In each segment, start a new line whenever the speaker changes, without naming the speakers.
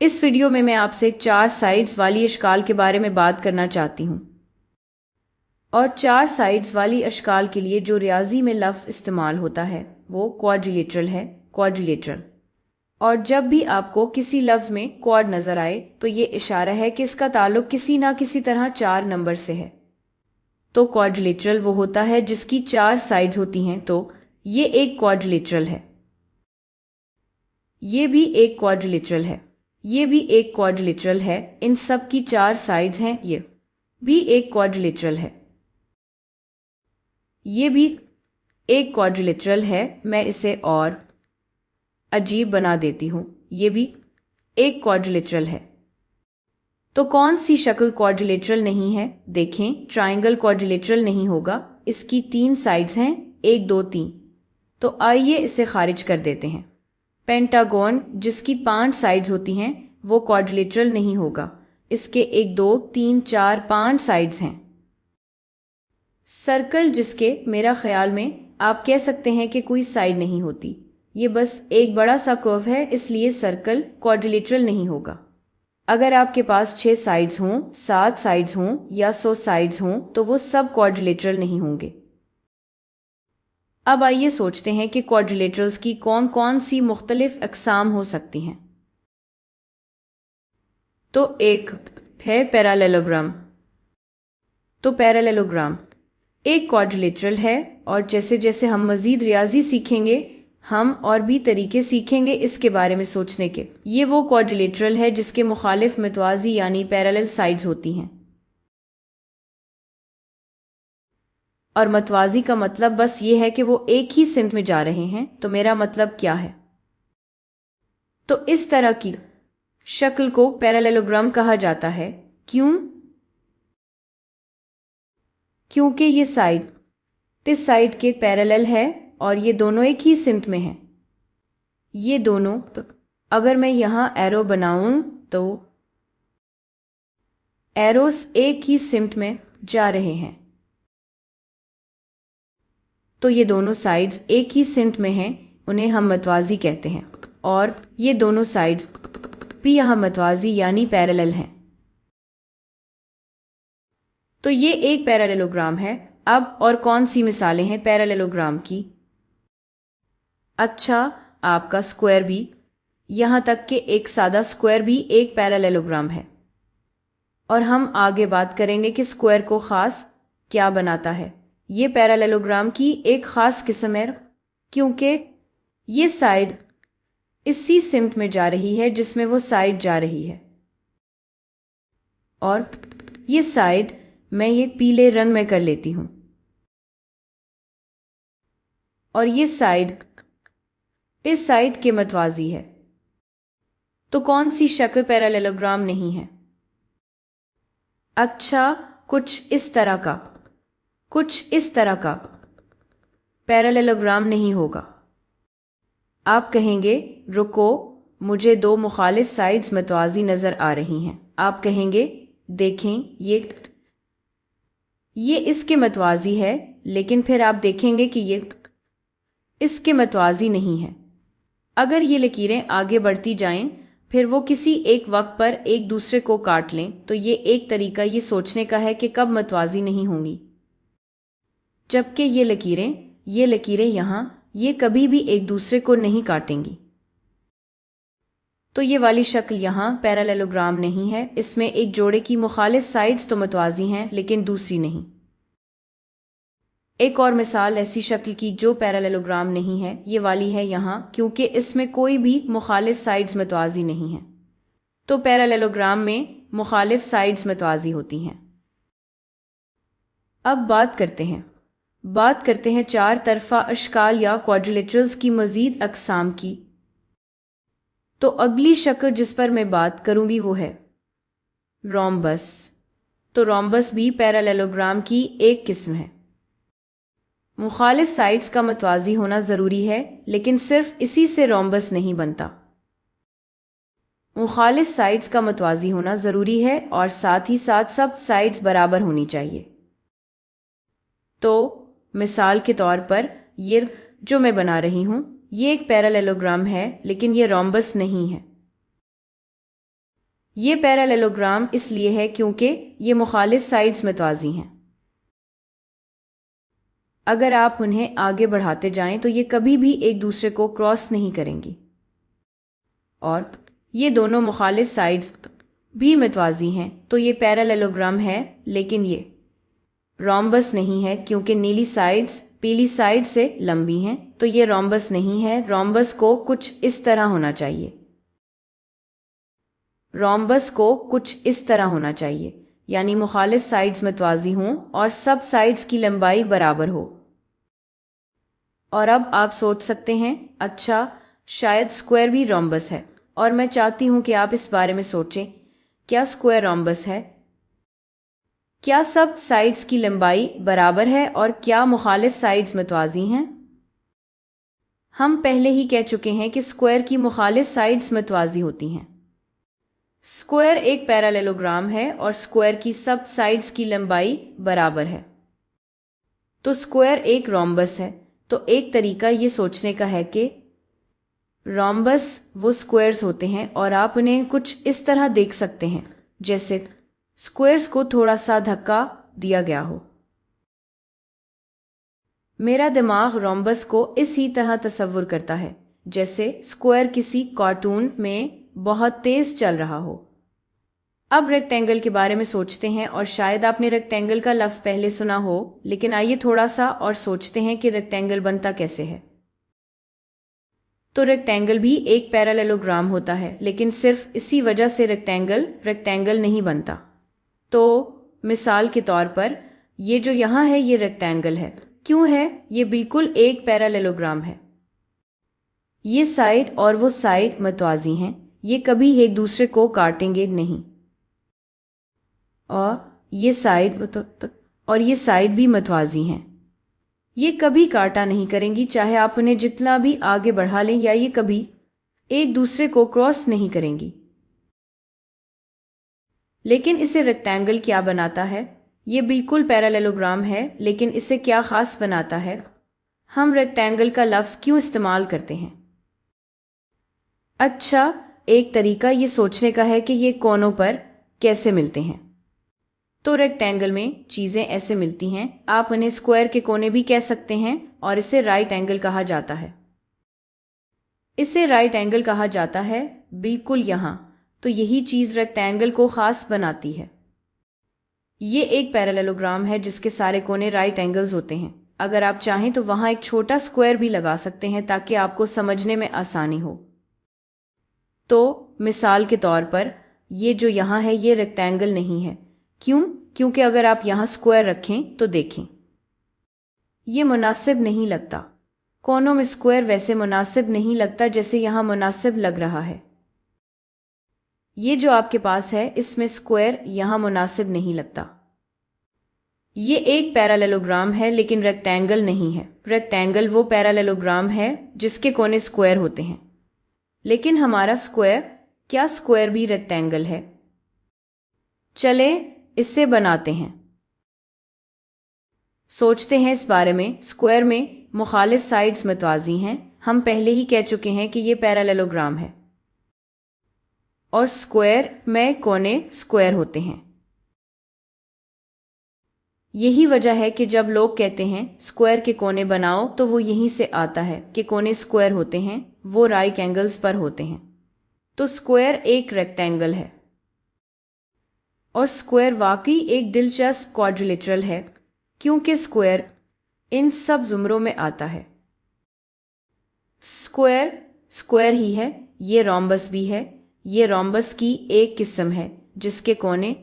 इस वीडियो में मैं आपसे चार साइड्स वाली अशकाल के बारे में बात करना चाहती हूँ। और चार साइड्स वाली अशकाल के लिए जो रियाजी में लफ्ज़ इस्तेमाल होता है वो क्वाड्रिलेटरल है, क्वाड्रिलेटरल। और जब भी आपको किसी लफ्ज़ में क्वाड नज़र आए तो ये इशारा है कि इसका ताल्लुक किसी ना किसी तरह चार नंबर से है। तो क्वाड्रिलेटरल वो होता है जिसकी चार साइड्स होती हैं, तो ये एक क्वाड्रिलेटरल है। ये भी एक क्वाड्रिलेटरल है, ये भी एक क्वाड्रिलेटरल है, इन सब की चार साइड्स हैं। ये भी एक क्वाड्रिलेटरल है, ये भी एक क्वाड्रिलेटरल है। मैं इसे और अजीब बना देती हूँ, ये भी एक क्वाड्रिलेटरल है। तो कौन सी शक्ल क्वाड्रिलेटरल नहीं है? देखें, ट्रायंगल क्वाड्रिलेटरल नहीं होगा, इसकी तीन साइड्स हैं, एक दो तीन। तो आइए इसे खारिज कर देते हैं। पेंटागन जिसकी पांच साइड्स होती हैं वो क्वाड्रिलेटरल नहीं होगा, इसके एक दो तीन चार पांच साइड्स हैं। सर्कल जिसके मेरा ख्याल में आप कह सकते हैं कि कोई साइड नहीं होती, ये बस एक बड़ा सा कर्व है, इसलिए सर्कल क्वाड्रिलेटरल नहीं होगा। अगर आपके पास 6 साइड्स हों, 7 साइड्स हों या 100 साइड्स हों तो वो सब क्वाड्रिलेटरल नहीं होंगे। अब आइए सोचते हैं कि क्वाड्रिलेटरल्स की कौन कौन सी मुख्तलिफ अक़साम हो सकती हैं। तो एक है पैरेललोग्राम। तो पैरेललोग्राम एक क्वाड्रिलेटरल है, और जैसे जैसे हम मज़ीद रियाजी सीखेंगे हम और भी तरीके सीखेंगे इसके बारे में सोचने के। ये वो क्वाड्रिलेटरल है जिसके मुखालिफ मतवाजी यानी पैरेलल साइड्स होती हैं। और मतवाजी का मतलब बस ये है कि वो एक ही सिमत में जा रहे हैं। तो मेरा मतलब क्या है? तो इस तरह की शक्ल को पैरेललोग्राम कहा जाता है। क्यों? क्योंकि ये साइड इस साइड के पैरेलल है और ये दोनों एक ही सिमत में हैं। ये दोनों, अगर मैं यहां एरो बनाऊं तो एरोस एक ही सिमत में जा रहे हैं। तो ये दोनों साइड्स एक ही सिमत में हैं, उन्हें हम मतवाजी कहते हैं। और ये दोनों साइड्स भी यहाँ मतवाजी यानी पैरेलल हैं। तो ये एक पैरेललोग्राम है। अब और कौन सी मिसालें हैं पैरेललोग्राम की? अच्छा, आपका स्क्वायर भी, यहाँ तक कि एक सादा स्क्वायर भी एक पैरेललोग्राम है। और हम आगे बात करेंगे कि स्क्वायर को ख़ास क्या बनाता है। ये पैरेललोग्राम की एक ख़ास किस्म है, क्योंकि ये साइड इसी सिमत में जा रही है जिसमें वो साइड जा रही है। और ये साइड मैं ये पीले रंग में कर लेती हूं। और ये साइड इस साइड के मतवाजी है। तो कौन सी शक्ल पैरेललोग्राम नहीं है? अच्छा, कुछ इस तरह का, कुछ इस तरह का पैरेललोग्राम नहीं होगा। आप कहेंगे रुको, मुझे दो मुखालिफ साइड्स मतवाजी नजर आ रही हैं। आप कहेंगे देखें, ये इसके मतवाजी है, लेकिन फिर आप देखेंगे कि ये इसके मतवाजी नहीं है। अगर ये लकीरें आगे बढ़ती जाएं, फिर वो किसी एक वक्त पर एक दूसरे को काट लें, तो ये एक तरीका ये सोचने का है कि कब मतवाजी नहीं होंगी। जबकि ये लकीरें यहाँ ये कभी भी एक दूसरे को नहीं काटेंगी। तो ये वाली शक्ल यहाँ पैरेललोग्राम नहीं है, इसमें एक जोड़े की मुखालिफ साइड्स तो मतवाजी हैं लेकिन दूसरी नहीं। एक और मिसाल ऐसी शक्ल की जो पैरेललोग्राम नहीं है, ये वाली है यहाँ, क्योंकि इसमें कोई भी मुखालिफ साइड्स मतवाजी नहीं है। तो पैरेललोग्राम में मुखालिफ साइड्स मतवाजी होती हैं। अब बात करते हैं चार तरफा अशकाल या क्वाड्रिलेटरल्स की मजीद अक़साम की। तो अगली शक्ल जिस पर मैं बात करूंगी वो है रोम्बस। तो रोम्बस भी पैरेललोग्राम की एक किस्म है। मुखालिफ साइड्स का मतवाजी होना ज़रूरी है, लेकिन सिर्फ इसी से रोम्बस नहीं बनता। मुखालिफ साइड्स का मतवाजी होना ज़रूरी है और साथ ही साथ सब साइड्स बराबर होनी चाहिए। तो मिसाल के तौर पर ये जो मैं बना रही हूँ ये एक पैरेललोग्राम है, लेकिन ये रोम्बस नहीं है। ये पैरेललोग्राम इसलिए है क्योंकि ये मुखालिफ साइड्स मतवाजी हैं। अगर आप उन्हें आगे बढ़ाते जाएं तो ये कभी भी एक दूसरे को क्रॉस नहीं करेंगी। और ये दोनों मुखालिफ साइड्स भी मतवाजी हैं, तो ये पैरेललोग्राम है। लेकिन ये रोम्बस नहीं है क्योंकि नीली साइड्स पीली साइड से लंबी हैं, तो ये रोम्बस नहीं है। रोम्बस को कुछ इस तरह होना चाहिए। रोम्बस को कुछ इस तरह होना चाहिए, यानी मुखालिफ साइड्स मतवाजी हों और सब साइड्स की लंबाई बराबर हो। और अब आप सोच सकते हैं, अच्छा शायद स्क्वायर भी रोम्बस है, और मैं चाहती हूं कि आप इस बारे में सोचें, क्या स्क्वायर रोम्बस है? क्या सब साइड्स की लंबाई बराबर है और क्या मुखालिफ साइड्स मतवाजी हैं? हम पहले ही कह चुके हैं कि स्क्वायर की मुखालिफ साइड्स मतवाजी होती हैं। स्क्वायर एक पैरेललोग्राम है और स्क्वायर की सब साइड्स की लंबाई बराबर है, तो स्क्वायर एक रोम्बस है। तो एक तरीका ये सोचने का है कि रोम्बस वो स्क्वायर्स होते हैं और आप उन्हें कुछ इस तरह देख सकते हैं जैसे स्क्वायर्स को थोड़ा सा धक्का दिया गया हो। मेरा दिमाग रोम्बस को इस ही तरह तस्वुर करता है जैसे स्क्वायर किसी कार्टून में बहुत तेज चल रहा हो। अब रेक्टेंगल के बारे में सोचते हैं, और शायद आपने रेक्टेंगल का लफ्ज पहले सुना हो, लेकिन आइए थोड़ा सा और सोचते हैं कि रेक्टेंगल बनता कैसे है। तो रेक्टेंगल भी एक पैरेललोग्राम होता है, लेकिन सिर्फ इसी वजह से रेक्टेंगल नहीं बनता। तो मिसाल के तौर पर ये जो यहाँ है ये रेक्टेंगल है। क्यों है? ये बिल्कुल एक पैरेललोग्राम है। ये साइड और वो साइड मतवाजी हैं, ये कभी एक दूसरे को काटेंगे नहीं। और ये साइड भी मतवाजी हैं, ये कभी काटा नहीं करेंगी, चाहे आप उन्हें जितना भी आगे बढ़ा लें, या ये कभी एक दूसरे को क्रॉस नहीं करेंगी। लेकिन इसे रेक्टेंगल क्या बनाता है? ये बिल्कुल पैरेललोग्राम है, लेकिन इसे क्या खास बनाता है? हम रेक्टेंगल का लफ्ज क्यों इस्तेमाल करते हैं? अच्छा, एक तरीका ये सोचने का है कि ये कोनों पर कैसे मिलते हैं। तो रेक्टेंगल में चीजें ऐसे मिलती हैं, आप उन्हें स्क्वायर के कोने भी कह सकते हैं, और इसे राइट एंगल कहा जाता है। इसे राइट एंगल कहा जाता है बिल्कुल यहां। तो यही चीज रेक्टेंगल को खास बनाती है। ये एक पैरेललोग्राम है जिसके सारे कोने राइट एंगल्स होते हैं। अगर आप चाहें तो वहां एक छोटा स्क्वायर भी लगा सकते हैं ताकि आपको समझने में आसानी हो। तो मिसाल के तौर पर ये जो यहाँ है ये रेक्टेंगल नहीं है। क्यों? क्योंकि अगर आप यहाँ स्क्वायर रखें तो देखें, ये मुनासिब नहीं लगता। कोनों में स्क्वायर वैसे मुनासिब नहीं लगता जैसे यहाँ मुनासिब लग रहा है। ये जो आपके पास है इसमें स्क्वायर यहाँ मुनासिब नहीं लगता। ये एक पैरेललोग्राम है लेकिन रेक्टेंगल नहीं है। रेक्टेंगल वो पैरेललोग्राम है जिसके कोने स्क्वायर होते हैं, लेकिन हमारा स्क्वायर, क्या स्क्वायर भी रेक्टेंगल है? चले इसे बनाते हैं। सोचते हैं इस बारे में। स्क्वायर में मुखालिफ साइड्स मतवाजी हैं। हम पहले ही कह चुके हैं कि ये पैरेललोग्राम है, और स्क्वायर में कोने स्क्वायर होते हैं। यही वजह है कि जब लोग कहते हैं स्क्वायर के कोने बनाओ तो वो यहीं से आता है कि कोने स्क्वायर होते हैं, वो राइट एंगल्स पर होते हैं। तो स्क्वायर एक रेक्टेंगल है, और स्क्वायर वाकई एक दिलचस्प क्वाड्रिलेटरल है क्योंकि स्क्वायर इन सब जुमरों में आता है। स्क्वायर स्क्वायर ही है, ये रोम्बस भी है। ये रोम्बस की एक किस्म है जिसके कोने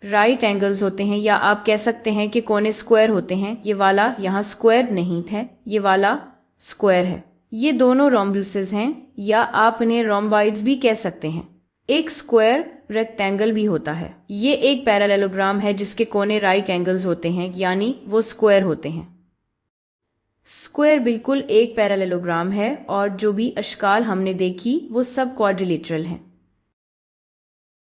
राइट एंगल्स होते हैं, या आप कह सकते हैं कि कोने स्क्वायर होते हैं। ये वाला यहाँ स्क्वायर नहीं है, ये वाला स्क्वायर है। ये दोनों रोम्बुसेस हैं, या आप इन्हें रोम्बाइड्स भी कह सकते हैं। एक स्क्वायर रेक्टेंगल भी होता है। ये एक पैरेललोग्राम है जिसके कोने राइट एंगल्स होते हैं, यानी वो स्क्वायर होते हैं। स्क्वायर बिल्कुल एक पैरेललोग्राम है, और जो भी अशकाल हमने देखी वो सब क्वाड्रिलेटरल हैं।